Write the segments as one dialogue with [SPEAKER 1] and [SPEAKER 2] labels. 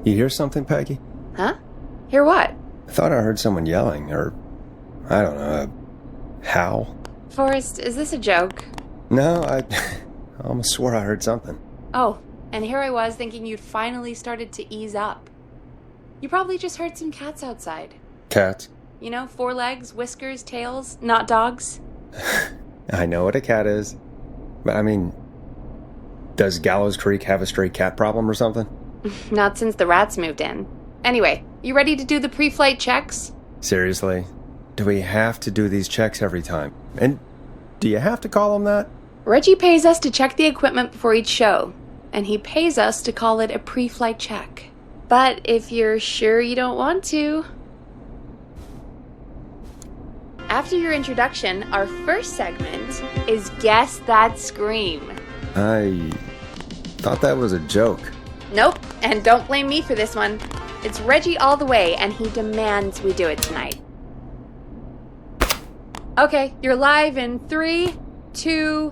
[SPEAKER 1] You hear something, Peggy?
[SPEAKER 2] Huh? Hear what?
[SPEAKER 1] I thought I heard someone yelling, or, I don't know, a howl.
[SPEAKER 2] Forrest, is this a joke?
[SPEAKER 1] No, I almost swore I heard something.
[SPEAKER 2] Oh, and here I was thinking you'd finally started to ease up. You probably just heard some cats outside.
[SPEAKER 1] Cats?
[SPEAKER 2] You know, 4 legs, whiskers, tails, not dogs.
[SPEAKER 1] I know what a cat is. But I mean, does Gallows Creek have a stray cat problem or something?
[SPEAKER 2] Not since the rats moved in. Anyway, you ready to do the pre-flight checks?
[SPEAKER 1] Seriously? Do we have to do these checks every time? And do you have to call them that?
[SPEAKER 2] Reggie pays us to check the equipment before each show, and he pays us to call it a pre-flight check. But if you're sure you don't want to... After your introduction, our first segment is Guess That Scream.
[SPEAKER 1] I thought that was a joke.
[SPEAKER 2] Nope, and don't blame me for this one. It's Reggie all the way, and he demands we do it tonight. Okay, you're live in 3, 2...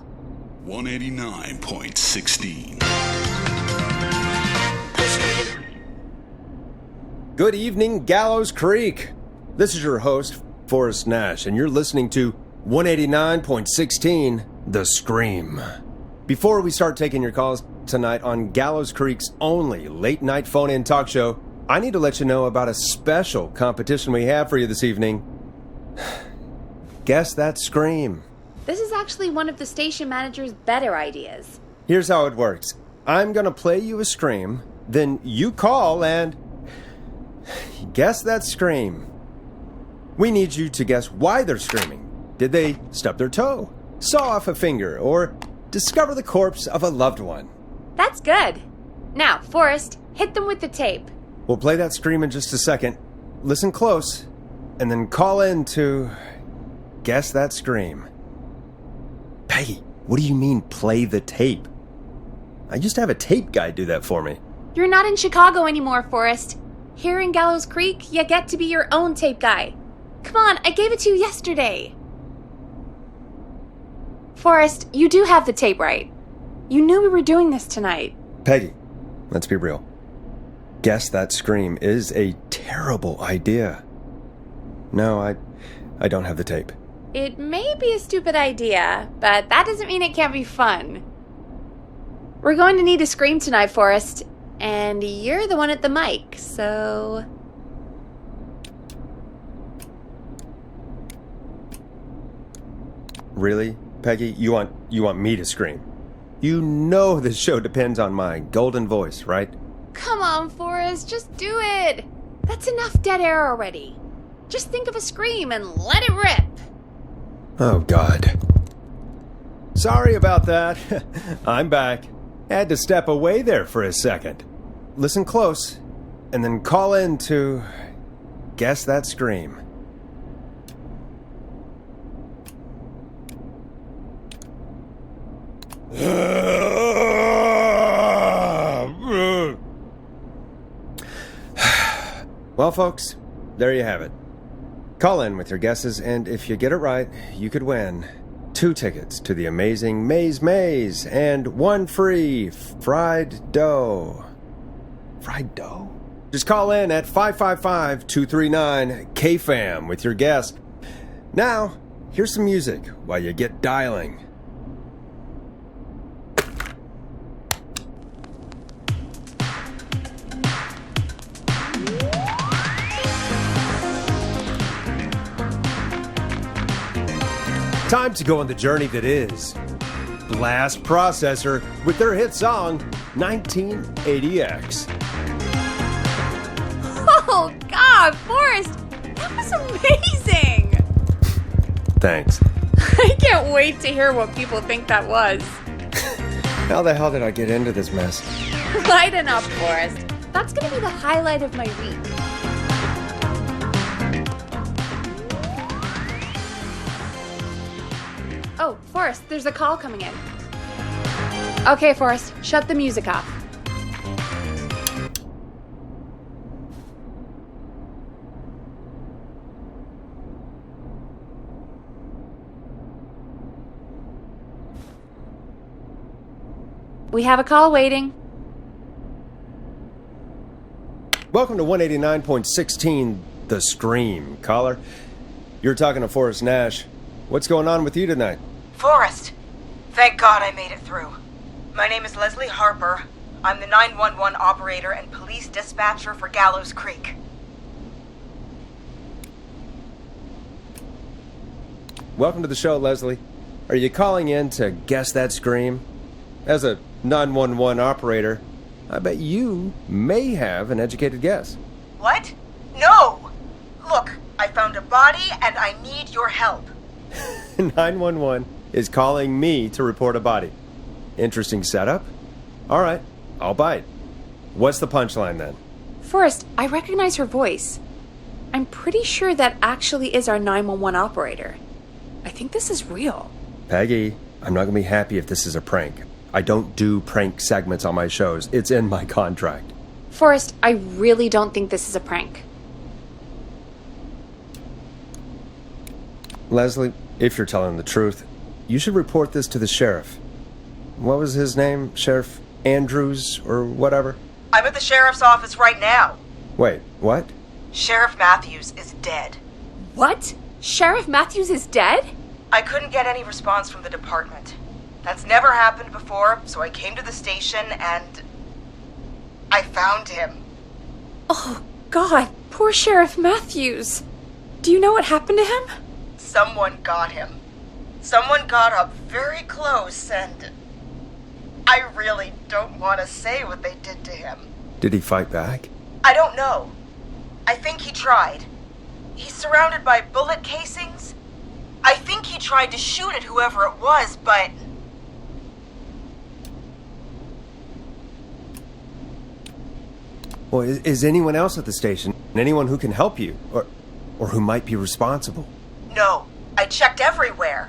[SPEAKER 3] 189.16.
[SPEAKER 1] Good evening, Gallows Creek. This is your host, Forrest Nash, and you're listening to 189.16, The Scream. Before we start taking your calls tonight on Gallows Creek's only late-night phone-in talk show, I need to let you know about a special competition we have for you this evening. Guess that scream.
[SPEAKER 2] This is actually one of the station manager's better ideas.
[SPEAKER 1] Here's how it works. I'm gonna play you a scream, then you call and guess that scream. We need you to guess why they're screaming. Did they stub their toe, saw off a finger, or discover the corpse of a loved one?
[SPEAKER 2] That's good. Now, Forrest, hit them with the tape.
[SPEAKER 1] We'll play that scream in just a second. Listen close, and then call in to guess that scream. Peggy, what do you mean play the tape? I used to have a tape guy do that for me.
[SPEAKER 2] You're not in Chicago anymore, Forrest. Here in Gallows Creek, you get to be your own tape guy. Come on, I gave it to you yesterday. Forrest, you do have the tape right. You knew we were doing this tonight.
[SPEAKER 1] Peggy, let's be real. Guess that scream is a terrible idea. No, I don't have the tape.
[SPEAKER 2] It may be a stupid idea, but that doesn't mean it can't be fun. We're going to need a scream tonight, Forrest, and you're the one at the mic, so...
[SPEAKER 1] Really, Peggy? You want me to scream? You know this show depends on my golden voice, right?
[SPEAKER 2] Come on, Forrest, just do it. That's enough dead air already. Just think of a scream and let it rip.
[SPEAKER 1] Oh, God. Sorry about that. I'm back. Had to step away there for a second. Listen close, and then call in to guess that scream. Well, folks, there you have it. Call in with your guesses, and if you get it right, you could win 2 tickets to the amazing Maze and 1 free fried dough. Fried dough? Just call in at 555-239-KFAM with your guess. Now, here's some music while you get dialing. Time to go on the journey that is Blast Processor with their hit song 1980X.
[SPEAKER 2] Oh, God, Forrest, that was amazing.
[SPEAKER 1] Thanks.
[SPEAKER 2] I can't wait to hear what people think that was.
[SPEAKER 1] How the hell did I get into this mess?
[SPEAKER 2] Lighten up, Forrest. That's going to be the highlight of my week. Oh, Forrest, there's a call coming in. Okay, Forrest, shut the music off. We have a call waiting.
[SPEAKER 1] Welcome to 189.16 The Scream, caller. You're talking to Forrest Nash. What's going on with you tonight?
[SPEAKER 3] Forrest, thank God I made it through. My name is Leslie Harper. I'm the 911 operator and police dispatcher for Gallows Creek.
[SPEAKER 1] Welcome to the show, Leslie. Are you calling in to guess that scream? As a 911 operator, I bet you may have an educated guess.
[SPEAKER 3] What? No! Look, I found a body and I need your help.
[SPEAKER 1] 911 is calling me to report a body. Interesting setup. All right, I'll bite. What's the punchline then?
[SPEAKER 2] Forrest, I recognize her voice. I'm pretty sure that actually is our 911 operator. I think this is real.
[SPEAKER 1] Peggy, I'm not going to be happy if this is a prank. I don't do prank segments on my shows. It's in my contract.
[SPEAKER 2] Forrest, I really don't think this is a prank.
[SPEAKER 1] Leslie, if you're telling the truth, you should report this to the sheriff. What was his name? Sheriff Andrews or whatever?
[SPEAKER 3] I'm at the sheriff's office right now.
[SPEAKER 1] Wait, what?
[SPEAKER 3] Sheriff Matthews is dead.
[SPEAKER 2] What? Sheriff Matthews is dead?
[SPEAKER 3] I couldn't get any response from the department. That's never happened before, so I came to the station and I found him.
[SPEAKER 2] Oh, God, poor Sheriff Matthews. Do you know what happened to him?
[SPEAKER 3] Someone got him. Someone got up very close and... I really don't want to say what they did to him.
[SPEAKER 1] Did he fight back?
[SPEAKER 3] I don't know. I think he tried. He's surrounded by bullet casings. I think he tried to shoot at whoever it was, but...
[SPEAKER 1] Well, is anyone else at the station? Anyone who can help you? Or who might be responsible?
[SPEAKER 3] No, I checked everywhere.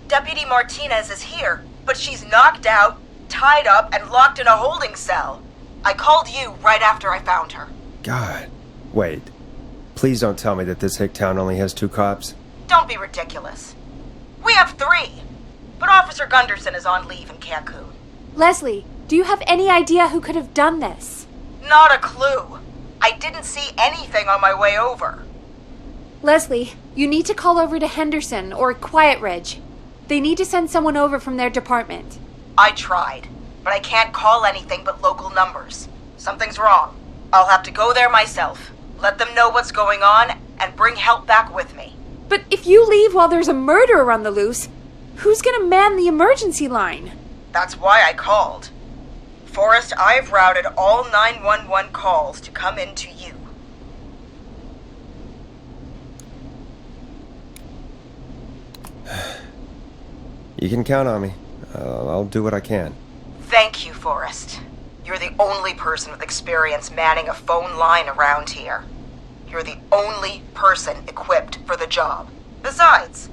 [SPEAKER 3] Deputy Martinez is here, but she's knocked out, tied up, and locked in a holding cell. I called you right after I found her.
[SPEAKER 1] God. Wait. Please don't tell me that this hick town only has 2 cops.
[SPEAKER 3] Don't be ridiculous. We have 3, but Officer Gunderson is on leave in Cancun.
[SPEAKER 2] Leslie, do you have any idea who could have done this?
[SPEAKER 3] Not a clue. I didn't see anything on my way over.
[SPEAKER 2] Leslie, you need to call over to Henderson or Quiet Ridge. They need to send someone over from their department.
[SPEAKER 3] I tried, but I can't call anything but local numbers. Something's wrong. I'll have to go there myself, let them know what's going on, and bring help back with me.
[SPEAKER 2] But if you leave while there's a murderer on the loose, who's gonna man the emergency line?
[SPEAKER 3] That's why I called. Forrest, I've routed all 911 calls to come in to you.
[SPEAKER 1] You can count on me. I'll do what I can.
[SPEAKER 3] Thank you, Forrest. You're the only person with experience manning a phone line around here. You're the only person equipped for the job. Besides,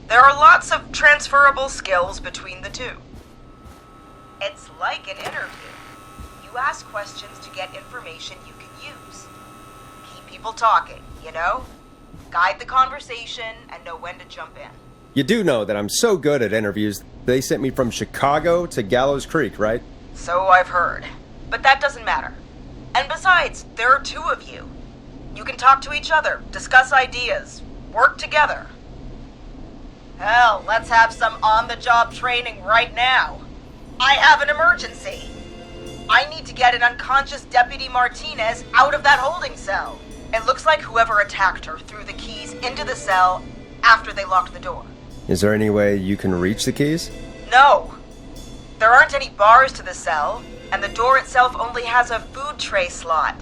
[SPEAKER 3] there are lots of transferable skills between the two. It's like an interview. You ask questions to get information you can use. Keep people talking, you know? Guide the conversation and know when to jump in.
[SPEAKER 1] You do know that I'm so good at interviews, they sent me from Chicago to Gallows Creek, right?
[SPEAKER 3] So I've heard. But that doesn't matter. And besides, there are 2 of you. You can talk to each other, discuss ideas, work together. Hell, let's have some on-the-job training right now. I have an emergency. I need to get an unconscious Deputy Martinez out of that holding cell. It looks like whoever attacked her threw the keys into the cell after they locked the door.
[SPEAKER 1] Is there any way you can reach the keys?
[SPEAKER 3] No. There aren't any bars to the cell, and the door itself only has a food tray slot.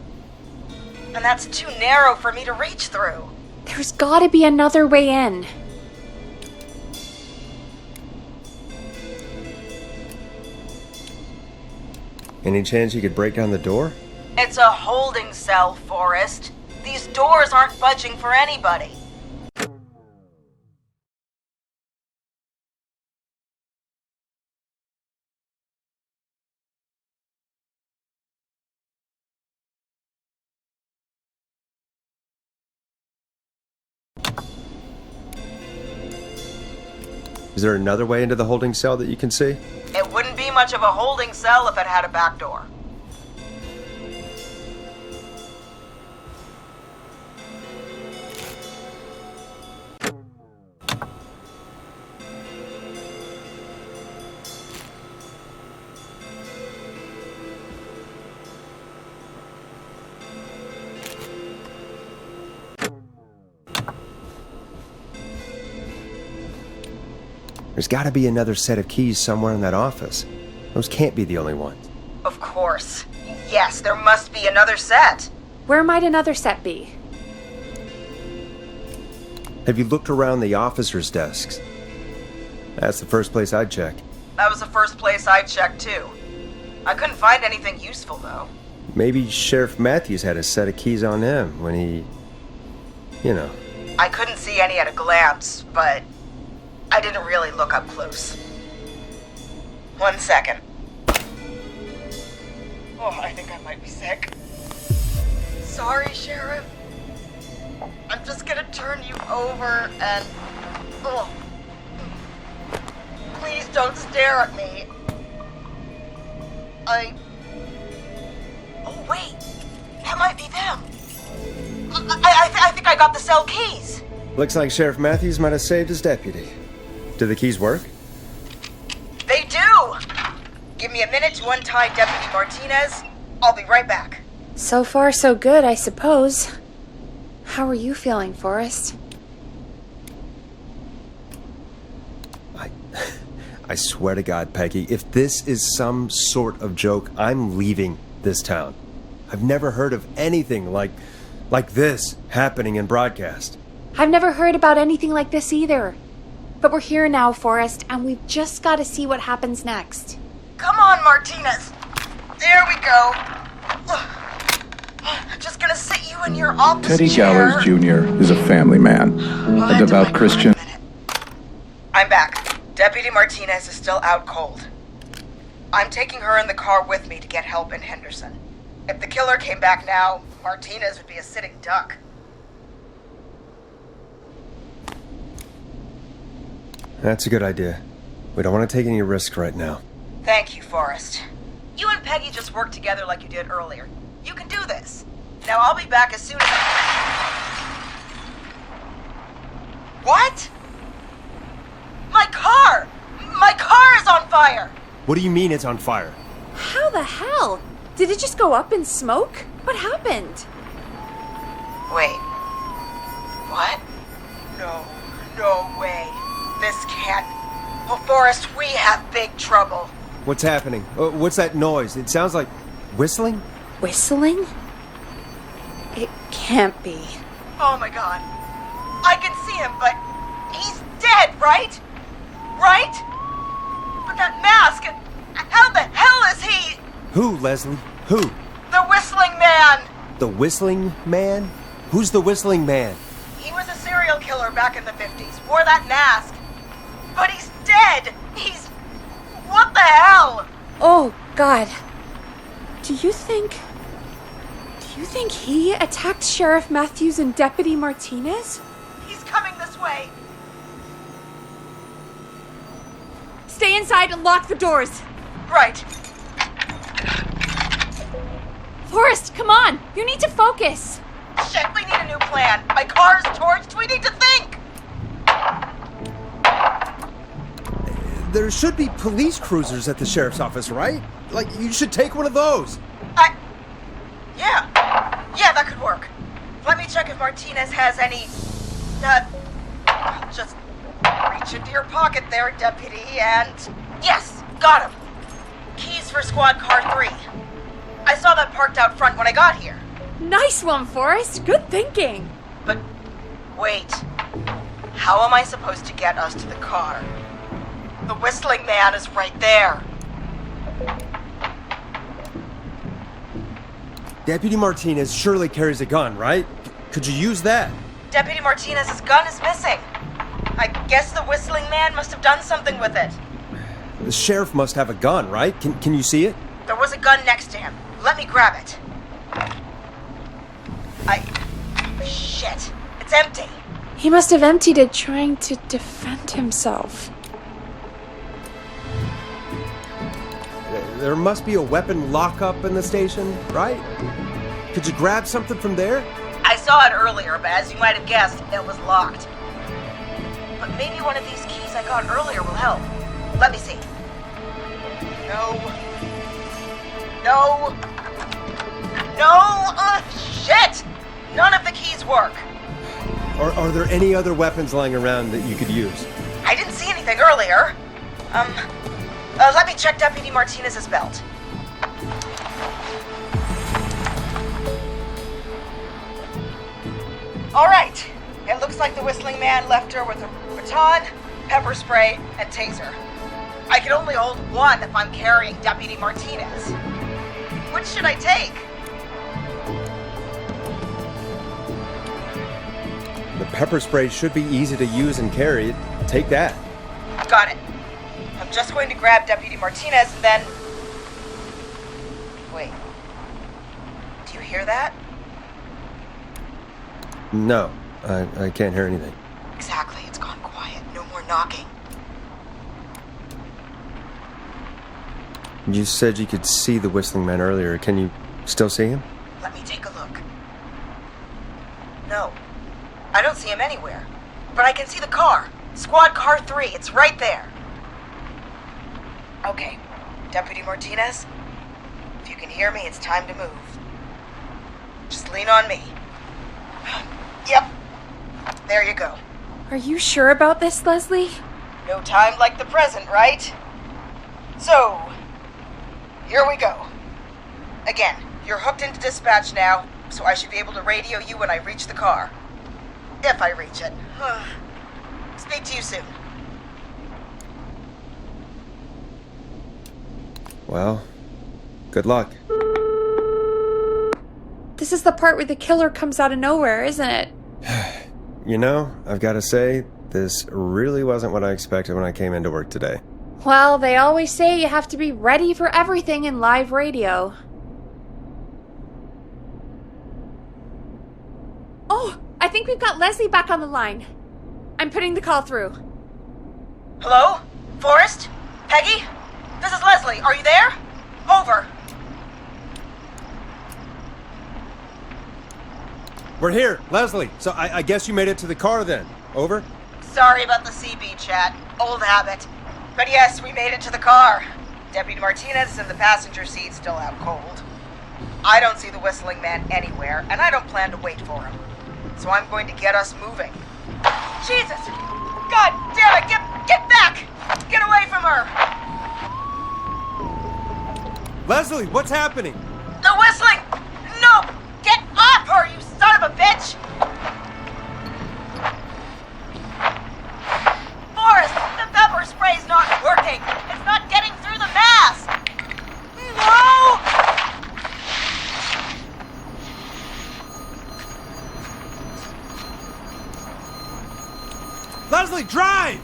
[SPEAKER 3] And that's too narrow for me to reach through.
[SPEAKER 2] There's gotta be another way in.
[SPEAKER 1] Any chance you could break down the door?
[SPEAKER 3] It's a holding cell, Forrest. These doors aren't budging for anybody.
[SPEAKER 1] Is there another way into the holding cell that you can see?
[SPEAKER 3] It wouldn't be much of a holding cell if it had a back door.
[SPEAKER 1] There's got to be another set of keys somewhere in that office. Those can't be the only ones.
[SPEAKER 3] Of course. Yes, there must be another set.
[SPEAKER 2] Where might another set be?
[SPEAKER 1] Have you looked around the officers' desks? That's the first place I'd check.
[SPEAKER 3] That was the first place I checked, too. I couldn't find anything useful, though.
[SPEAKER 1] Maybe Sheriff Matthews had a set of keys on him when he... you know.
[SPEAKER 3] I couldn't see any at a glance, but I didn't really look up close. 1 second. Oh, I think I might be sick. Sorry, Sheriff. I'm just gonna turn you over and... Oh. Please don't stare at me. Oh, wait. That might be them. I think I got the cell keys.
[SPEAKER 1] Looks like Sheriff Matthews might have saved his deputy. Do the keys work?
[SPEAKER 3] They do! Give me a minute to untie Deputy Martinez. I'll be right back.
[SPEAKER 2] So far, so good, I suppose. How are you feeling, Forrest?
[SPEAKER 1] I swear to God, Peggy, if this is some sort of joke, I'm leaving this town. I've never heard of anything like this happening in broadcast.
[SPEAKER 2] I've never heard about anything like this either. But we're here now, Forrest, and we've just got to see what happens next.
[SPEAKER 3] Come on, Martinez. There we go. Just gonna sit you in your office
[SPEAKER 4] Teddy
[SPEAKER 3] chair.
[SPEAKER 4] Gallers Jr. is a family man, a devout Christian.
[SPEAKER 3] I'm back. Deputy Martinez is still out cold. I'm taking her in the car with me to get help in Henderson. If the killer came back now, Martinez would be a sitting duck.
[SPEAKER 1] That's a good idea. We don't want to take any risks right now.
[SPEAKER 3] Thank you, Forrest. You and Peggy just worked together like you did earlier. You can do this. Now I'll be back as soon as What? My car! My car is on fire!
[SPEAKER 1] What do you mean it's on fire?
[SPEAKER 2] How the hell? Did it just go up in smoke? What happened?
[SPEAKER 3] Wait. What? No way. This can't... Oh, Forrest, we have big trouble.
[SPEAKER 1] What's happening? What's that noise? It sounds like whistling?
[SPEAKER 2] Whistling? It can't be.
[SPEAKER 3] Oh my God. I can see him, but he's dead, right? Right? But that mask, how the hell is he?
[SPEAKER 1] Who, Leslie? Who?
[SPEAKER 3] The Whistling Man!
[SPEAKER 1] The Whistling Man? Who's the Whistling Man?
[SPEAKER 3] He was a serial killer back in the 50s, wore that mask. But he's dead! He's... What the hell?
[SPEAKER 2] Oh, God. Do you think he attacked Sheriff Matthews and Deputy Martinez?
[SPEAKER 3] He's coming this way.
[SPEAKER 2] Stay inside and lock the doors.
[SPEAKER 3] Right.
[SPEAKER 2] Forrest, come on. You need to focus.
[SPEAKER 3] Shit, we need a new plan. My car's torched. We need to think.
[SPEAKER 1] There should be police cruisers at the sheriff's office, right? Like, you should take one of those.
[SPEAKER 3] Yeah, that could work. Let me check if Martinez has any... just reach into your pocket there, Deputy, and... Yes, got him. Keys for Squad Car 3. I saw that parked out front when I got here.
[SPEAKER 2] Nice one, Forrest. Good thinking.
[SPEAKER 3] But, wait. How am I supposed to get us to the car? The Whistling Man is right there.
[SPEAKER 1] Deputy Martinez surely carries a gun, right? Could you use that?
[SPEAKER 3] Deputy Martinez's gun is missing. I guess the Whistling Man must have done something with it.
[SPEAKER 1] The sheriff must have a gun, right? Can you see it?
[SPEAKER 3] There was a gun next to him. Let me grab it. Shit. It's empty.
[SPEAKER 2] He must have emptied it trying to defend himself.
[SPEAKER 1] There must be a weapon lockup in the station, right? Could you grab something from there?
[SPEAKER 3] I saw it earlier, but as you might have guessed, it was locked. But maybe one of these keys I got earlier will help. Let me see. No! Shit! None of the keys work.
[SPEAKER 1] Are there any other weapons lying around that you could use?
[SPEAKER 3] I didn't see anything earlier. Let me check Deputy Martinez's belt. All right. It looks like the Whistling Man left her with a baton, pepper spray, and taser. I can only hold one if I'm carrying Deputy Martinez. Which should I take?
[SPEAKER 1] The pepper spray should be easy to use and carry. Take that.
[SPEAKER 3] Got it. I'm just going to grab Deputy Martinez and then... Wait. Do you hear that?
[SPEAKER 1] No, I can't hear anything.
[SPEAKER 3] Exactly. It's gone quiet. No more knocking.
[SPEAKER 1] You said you could see the Whistling Man earlier. Can you still see him?
[SPEAKER 3] Let me take a look. No. I don't see him anywhere. But I can see the car. Squad Car 3. It's right there. Okay. Deputy Martinez, if you can hear me, it's time to move. Just lean on me. Yep. There you go.
[SPEAKER 2] Are you sure about this, Leslie?
[SPEAKER 3] No time like the present, right? So, here we go. Again, you're hooked into dispatch now, so I should be able to radio you when I reach the car. If I reach it. Speak to you soon.
[SPEAKER 1] Well, good luck.
[SPEAKER 2] This is the part where the killer comes out of nowhere, isn't it?
[SPEAKER 1] You know, I've got to say, this really wasn't what I expected when I came into work today.
[SPEAKER 2] Well, they always say you have to be ready for everything in live radio. Oh, I think we've got Leslie back on the line. I'm putting the call through.
[SPEAKER 3] Hello? Forrest? Peggy? This is Leslie. Are you there? Over.
[SPEAKER 1] We're here, Leslie. So I guess you made it to the car then. Over?
[SPEAKER 3] Sorry about the CB chat. Old habit. But yes, we made it to the car. Deputy Martinez is in the passenger seat, still out cold. I don't see the whistling man anywhere, and I don't plan to wait for him. So I'm going to get us moving. Jesus! God damn it! Get back! Get away from her!
[SPEAKER 1] Leslie, what's happening?
[SPEAKER 3] The whistling! No! Get off her, you son of a bitch! Forrest, the pepper spray's not working! It's not getting through the mask! No!
[SPEAKER 1] Leslie, drive!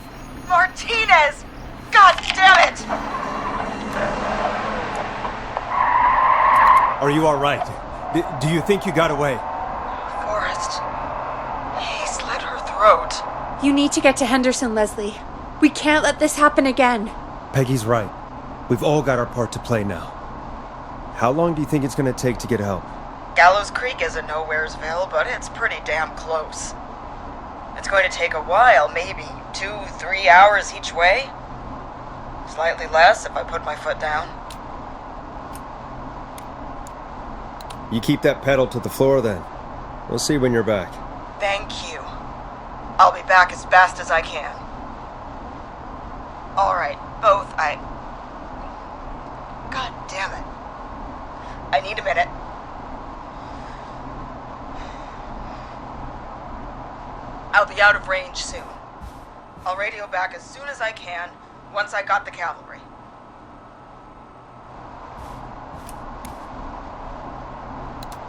[SPEAKER 3] Martinez! God damn it!
[SPEAKER 1] Are you all right? Do you think you got away?
[SPEAKER 3] Forrest, he slit her throat.
[SPEAKER 2] You need to get to Henderson, Leslie. We can't let this happen again.
[SPEAKER 1] Peggy's right. We've all got our part to play now. How long do you think it's going to take to get help?
[SPEAKER 3] Gallows Creek is in Nowheresville, but it's pretty damn close. It's going to take a while, maybe 2-3 hours each way. Slightly less if I put my foot down.
[SPEAKER 1] You keep that pedal to the floor then. We'll see when you're back.
[SPEAKER 3] Thank you. I'll be back as fast as I can. All right, both. God damn it. I need a minute. I'll be out of range soon. I'll radio back as soon as I can, once I got the cavalry.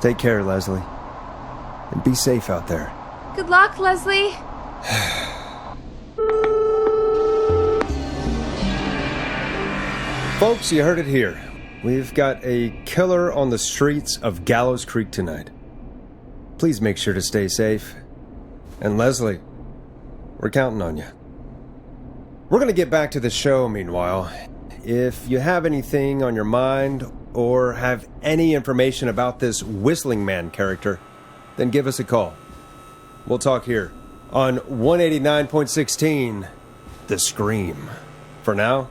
[SPEAKER 1] Take care, Leslie. And be safe out there.
[SPEAKER 2] Good luck, Leslie.
[SPEAKER 1] Folks, you heard it here. We've got a killer on the streets of Gallows Creek tonight. Please make sure to stay safe. And Leslie, we're counting on you. We're going to get back to the show meanwhile. If you have anything on your mind or have any information about this Whistling Man character, then give us a call. We'll talk here on 189.16, The Scream. For now,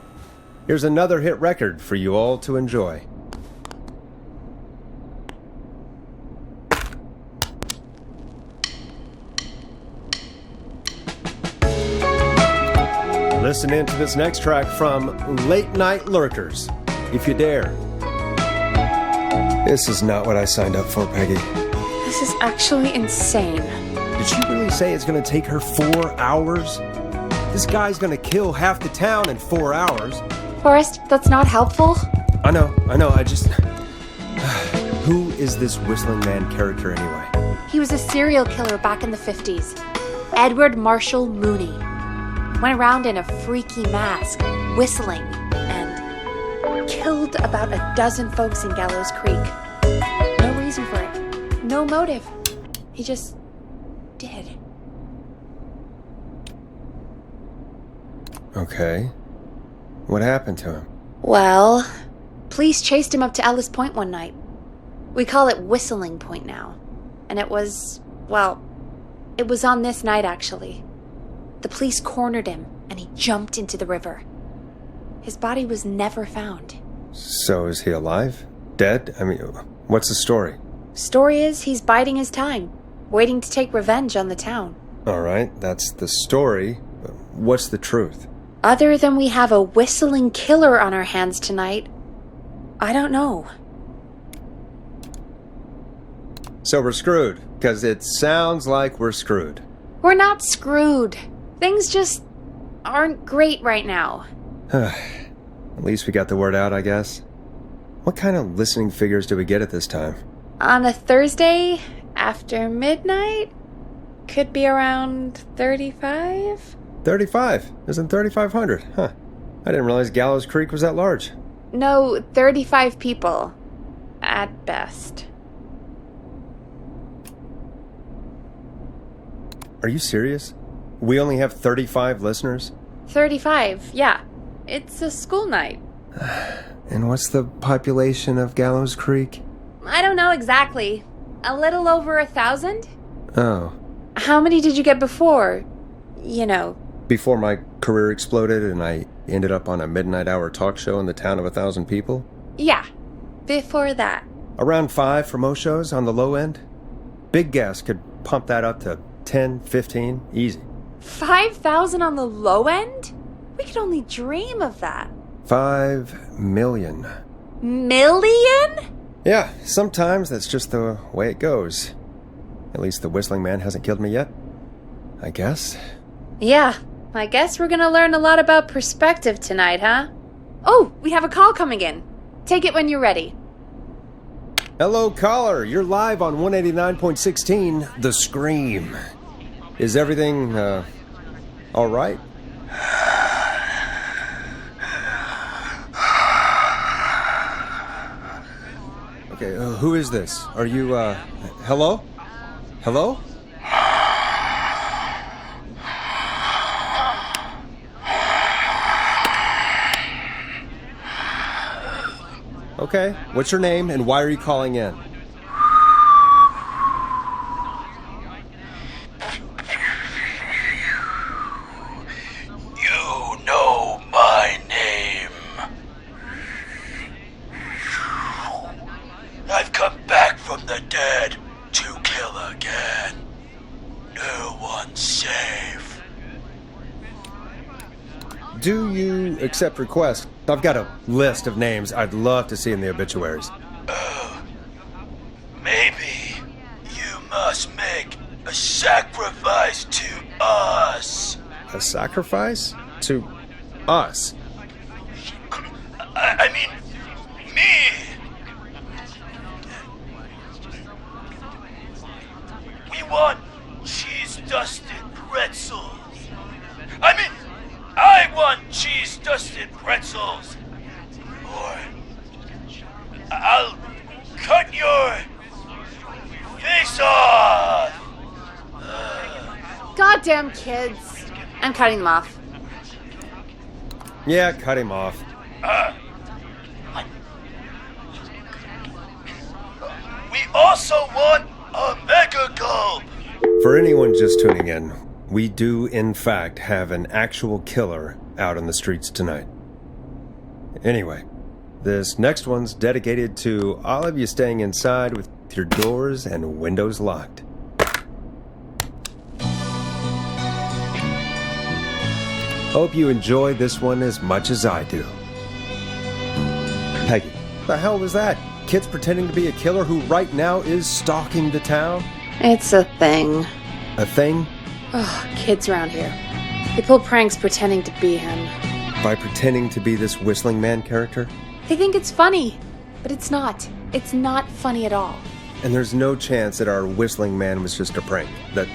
[SPEAKER 1] here's another hit record for you all to enjoy. Listen in to this next track from Late Night Lurkers, if you dare. This is not what I signed up for, Peggy.
[SPEAKER 2] This is actually insane.
[SPEAKER 1] Did she really say it's going to take her 4 hours? This guy's going to kill half the town in 4 hours.
[SPEAKER 2] Forrest, that's not helpful.
[SPEAKER 1] I know, I just... Who is this Whistling Man character anyway?
[SPEAKER 2] He was a serial killer back in the 50s. Edward Marshall Mooney. Went around in a freaky mask, whistling, and killed about a dozen folks in Gallows Creek. No reason for it. No motive. He just did.
[SPEAKER 1] Okay. What happened to him?
[SPEAKER 2] Well, police chased him up to Ellis Point one night. We call it Whistling Point now. And it was on this night actually. The police cornered him, and he jumped into the river. His body was never found.
[SPEAKER 1] So is he alive? Dead? I mean, what's the story?
[SPEAKER 2] Story is, he's biding his time, waiting to take revenge on the town.
[SPEAKER 1] All right, that's the story. But what's the truth?
[SPEAKER 2] Other than we have a whistling killer on our hands tonight, I don't know.
[SPEAKER 1] So we're screwed, because it sounds like we're screwed.
[SPEAKER 2] We're not screwed. Things just aren't great right now.
[SPEAKER 1] At least we got the word out, I guess. What kind of listening figures do we get at this time?
[SPEAKER 2] On a Thursday after midnight? Could be around 35?
[SPEAKER 1] 35? Isn't 3,500? Huh. I didn't realize Gallows Creek was that large.
[SPEAKER 2] No, 35 people. At best.
[SPEAKER 1] Are you serious? We only have 35 listeners?
[SPEAKER 2] 35, yeah. It's a school night.
[SPEAKER 1] And what's the population of Gallows Creek?
[SPEAKER 2] I don't know exactly. A little over 1,000?
[SPEAKER 1] Oh.
[SPEAKER 2] How many did you get before? You know.
[SPEAKER 1] Before my career exploded and I ended up on a midnight hour talk show in the town of 1,000 people?
[SPEAKER 2] Yeah, before that.
[SPEAKER 1] Around 5 for most shows on the low end. Big Gas could pump that up to 10, 15, easy.
[SPEAKER 2] 5,000 on the low end? We could only dream of that.
[SPEAKER 1] 5 million.
[SPEAKER 2] Million?
[SPEAKER 1] Yeah, sometimes that's just the way it goes. At least the Whistling Man hasn't killed me yet. I guess.
[SPEAKER 2] Yeah, I guess we're gonna learn a lot about perspective tonight, huh? Oh, we have a call coming in. Take it when you're ready.
[SPEAKER 1] Hello, caller. You're live on 189.16, The Scream. Is everything, all right? Okay, who is this? Are you, hello? Hello? Okay, what's your name and why are you calling in?
[SPEAKER 5] You know my name. I've come back from the dead to kill again. No one's safe.
[SPEAKER 1] Do you accept requests? I've got a list of names I'd love to see in the obituaries.
[SPEAKER 5] Maybe you must make a sacrifice to us.
[SPEAKER 1] A sacrifice? To us?
[SPEAKER 5] I mean, me. We want cheese-dusted pretzels. I want cheese-dusted pretzels. Or I'll cut your face off.
[SPEAKER 2] Goddamn kids. I'm cutting them off.
[SPEAKER 1] Yeah, cut him off.
[SPEAKER 5] We also want a mega gulp.
[SPEAKER 1] For anyone just tuning in, we do, in fact, have an actual killer out on the streets tonight. Anyway, this next one's dedicated to all of you staying inside with your doors and windows locked. Hope you enjoy this one as much as I do. Peggy, the hell was that? Kids pretending to be a killer who right now is stalking the town?
[SPEAKER 2] It's a thing.
[SPEAKER 1] A thing?
[SPEAKER 2] Ugh, kids around here. They pull pranks pretending to be him.
[SPEAKER 1] By pretending to be this Whistling Man character?
[SPEAKER 2] They think it's funny, but it's not. It's not funny at all.
[SPEAKER 1] And there's no chance that our Whistling Man was just a prank. That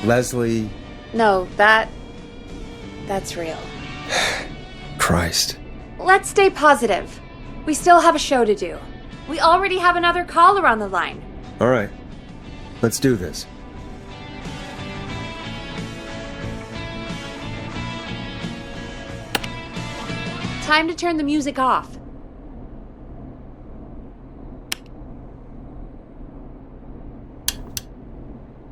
[SPEAKER 1] Leslie...
[SPEAKER 2] No, that's real.
[SPEAKER 1] Christ.
[SPEAKER 2] Let's stay positive. We still have a show to do. We already have another caller on the line.
[SPEAKER 1] All right. Let's do this.
[SPEAKER 2] Time to turn the music off.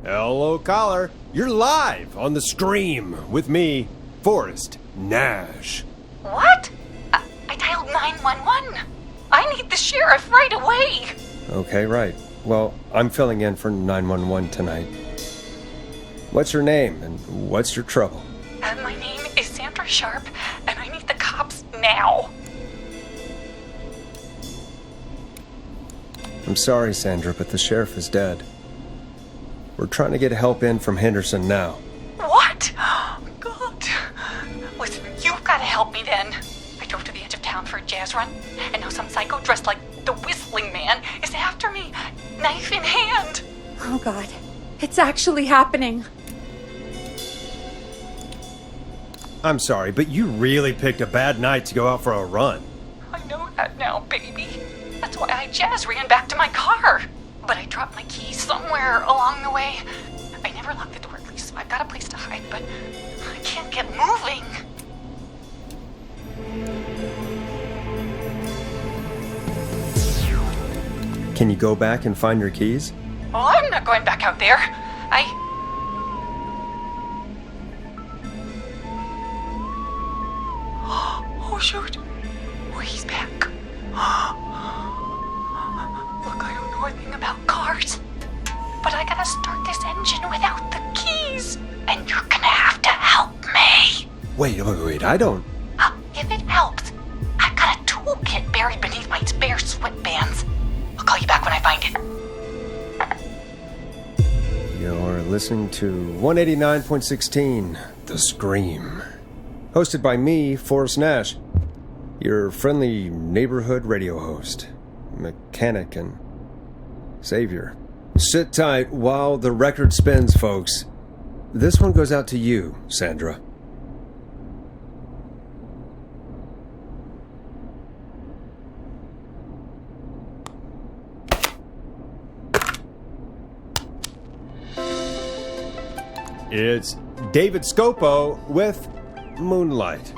[SPEAKER 1] Hello, caller. You're live on The Scream with me, Forrest Nash.
[SPEAKER 3] What? I dialed 911. I need the sheriff right away.
[SPEAKER 1] Okay, right. Well, I'm filling in for 911 tonight. What's your name and what's your trouble?
[SPEAKER 6] My name is Sandra Sharp, and I need the cops now.
[SPEAKER 1] I'm sorry, Sandra, but the sheriff is dead. We're trying to get help in from Henderson now.
[SPEAKER 6] What? God. Listen, you've got to help me then. I drove to the edge of town for a jazz run, and now some psycho dressed like the Whistling Man is after me, knife in hand.
[SPEAKER 2] Oh, God. It's actually happening.
[SPEAKER 1] I'm sorry, but you really picked a bad night to go out for a run.
[SPEAKER 6] I know that now, baby. That's why I jazz ran back to my car. But I dropped my keys somewhere along the way. I never locked the door, at least, so I've got a place to hide, but I can't get moving.
[SPEAKER 1] Can you go back and find your keys?
[SPEAKER 6] Oh, I'm not going back out there. Oh, shoot. Oh, he's back. Look, I don't know a thing about cars, but I gotta start this engine without the keys. And you're gonna have to help me.
[SPEAKER 1] Wait, I don't...
[SPEAKER 6] If it helps, I've got a toolkit buried beneath my spare sweatbands. I'll call you back when I find it.
[SPEAKER 1] You're listening to 189.16, The Scream. Hosted by me, Forrest Nash, your friendly neighborhood radio host, mechanic and savior. Sit tight while the record spins, folks. This one goes out to you, Sandra. It's David Scopo with Moonlight.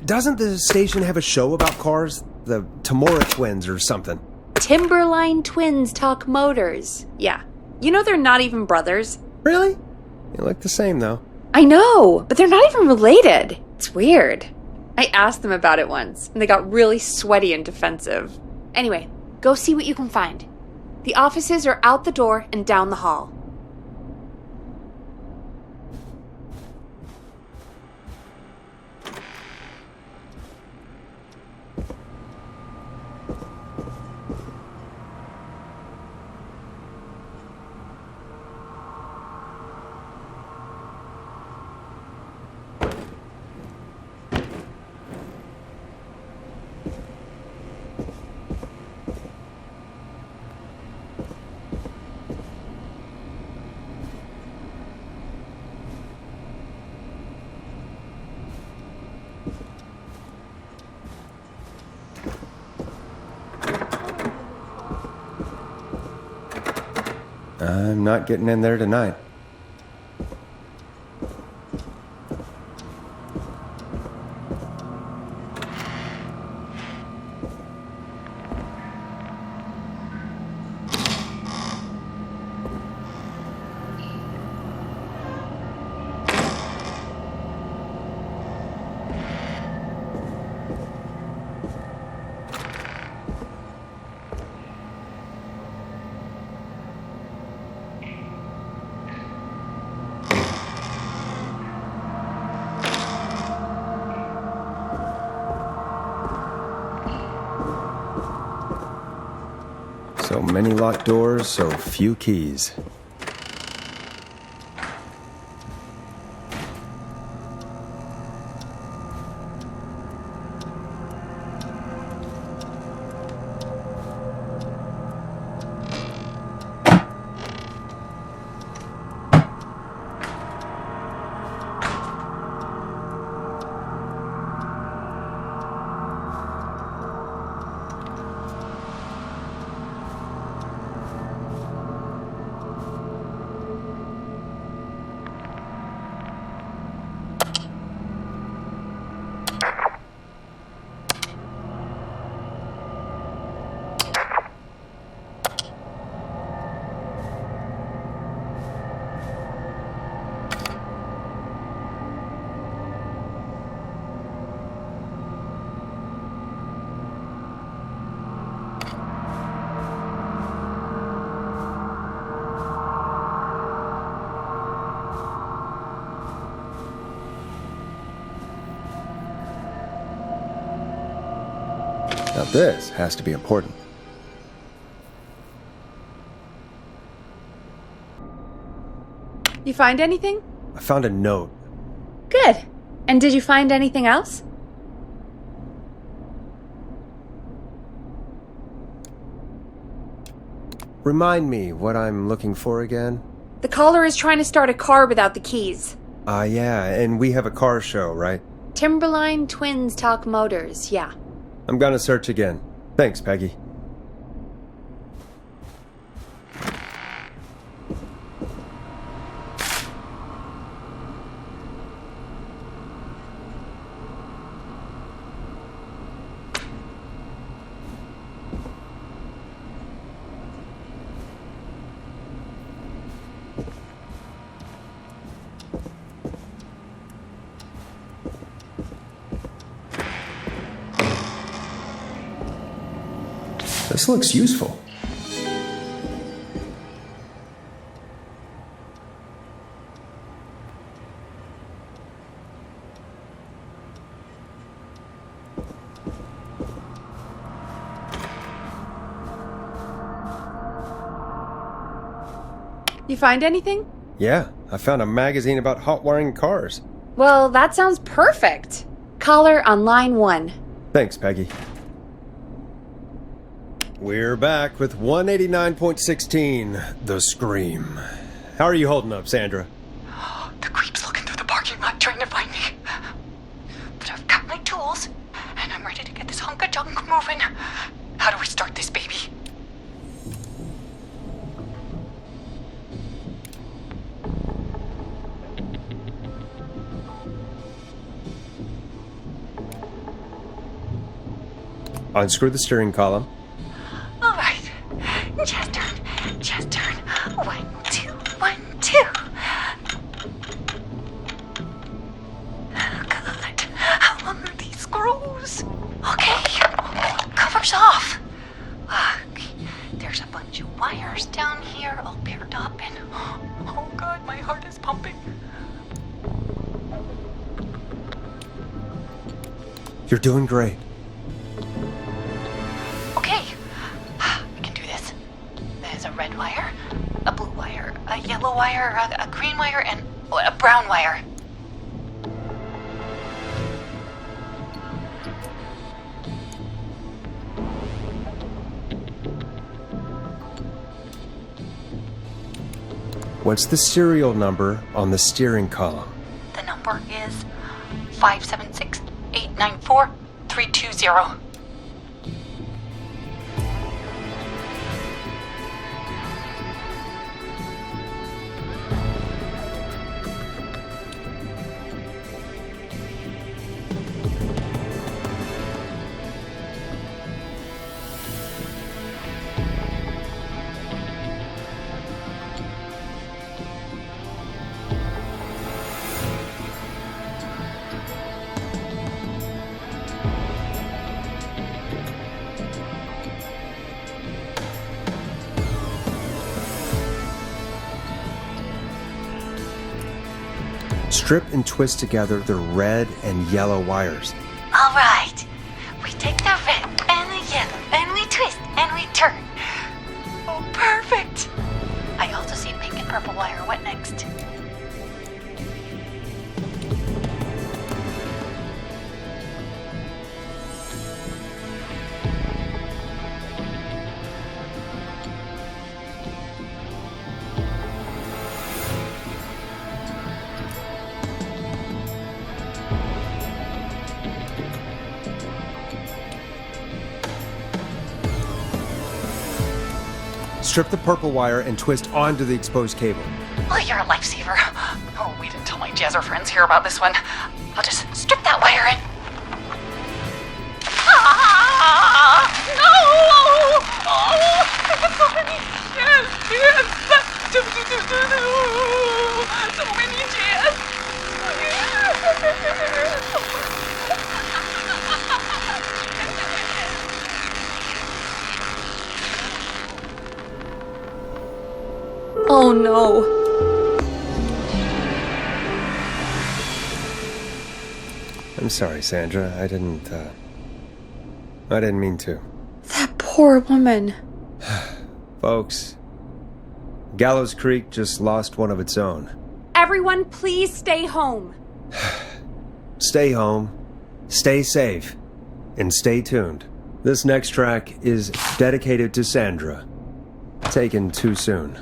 [SPEAKER 1] Doesn't the station have a show about cars? The Tamora twins or something?
[SPEAKER 2] Timberline twins talk motors. Yeah. You know they're not even brothers.
[SPEAKER 1] Really? You look the same, though.
[SPEAKER 2] I know, but they're not even related. It's weird. I asked them about it once, and they got really sweaty and defensive. Anyway, go see what you can find. The offices are out the door and down the hall.
[SPEAKER 1] I'm not getting in there tonight. So many locked doors, so few keys. Now this has to be important.
[SPEAKER 2] You find anything?
[SPEAKER 1] I found a note.
[SPEAKER 2] Good. And did you find anything else?
[SPEAKER 1] Remind me what I'm looking for again?
[SPEAKER 2] The caller is trying to start a car without the keys.
[SPEAKER 1] Yeah, and we have a car show, right?
[SPEAKER 2] Timberline Twins Talk Motors, yeah.
[SPEAKER 1] I'm gonna search again. Thanks, Peggy. This looks useful.
[SPEAKER 2] You find anything?
[SPEAKER 1] Yeah, I found a magazine about hot wiring cars.
[SPEAKER 2] Well, that sounds perfect. Caller on line 1.
[SPEAKER 1] Thanks, Peggy. We're back with 189.16, The Scream. How are you holding up, Sandra?
[SPEAKER 6] The creep's looking through the parking lot trying to find me. But I've got my tools, and I'm ready to get this hunk of junk moving. How do we start this baby?
[SPEAKER 1] Unscrew the steering column.
[SPEAKER 6] All right. Just turn. Just turn. 1, 2, 1, 2. Oh, God. How long are these screws? Okay. Cover's off. Okay. There's a bunch of wires down here all paired up and... Oh, God, my heart is pumping.
[SPEAKER 1] You're doing great.
[SPEAKER 6] Okay, I can do this. There's a red wire, a blue wire, a yellow wire, a green wire, and a brown wire.
[SPEAKER 1] What's the serial number on the steering column?
[SPEAKER 6] The number is 576-894-320.
[SPEAKER 1] Strip and twist together the red and yellow wires.
[SPEAKER 6] All right. We take the red and the yellow, and we twist, and we turn. Oh, perfect. I also see pink and purple wire. What next?
[SPEAKER 1] Strip the purple wire and twist onto the exposed cable.
[SPEAKER 6] Oh, you're a lifesaver. Oh, wait until my jazzer friends hear about this one. I'll just strip that wire in. Ah! No! Oh! Yes! So many jazz!
[SPEAKER 2] Oh no.
[SPEAKER 1] I'm sorry, Sandra. I didn't I didn't mean to.
[SPEAKER 2] That poor woman.
[SPEAKER 1] Folks, Gallows Creek just lost one of its own.
[SPEAKER 2] Everyone, please stay home.
[SPEAKER 1] Stay home, stay safe, and stay tuned. This next track is dedicated to Sandra. Taken too soon.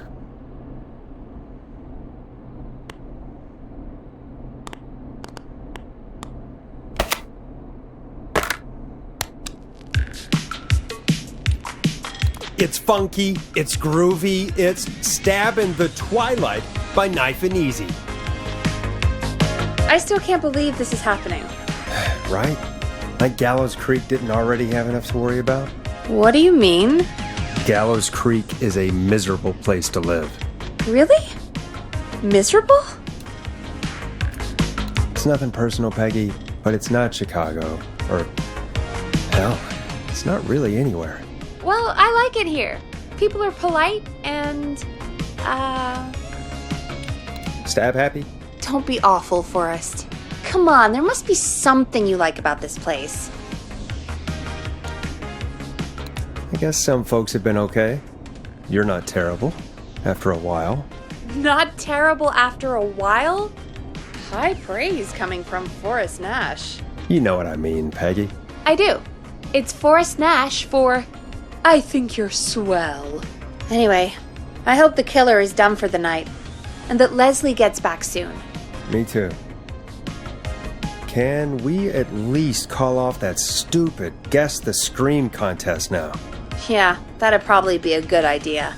[SPEAKER 1] It's funky, it's groovy, it's Stab in the Twilight by Knife and Easy.
[SPEAKER 2] I still can't believe this is happening.
[SPEAKER 1] Right? Like Gallows Creek didn't already have enough to worry about?
[SPEAKER 2] What do you mean?
[SPEAKER 1] Gallows Creek is a miserable place to live.
[SPEAKER 2] Really? Miserable?
[SPEAKER 1] It's nothing personal, Peggy, but it's not Chicago. Or, hell, it's not really anywhere.
[SPEAKER 2] Well, I like it here. People are polite and,
[SPEAKER 1] Stab happy?
[SPEAKER 2] don't be awful, Forrest. Come on, there must be something you like about this place.
[SPEAKER 1] I guess some folks have been okay. You're not terrible, after a while.
[SPEAKER 2] Not terrible after a while? High praise coming from Forrest Nash.
[SPEAKER 1] You know what I mean, Peggy.
[SPEAKER 2] I do. It's Forrest Nash for I think you're swell. Anyway, I hope the killer is done for the night, and that Leslie gets back soon.
[SPEAKER 1] Me too. Can we at least call off that stupid Guess the Scream contest now?
[SPEAKER 2] Yeah, that'd probably be a good idea.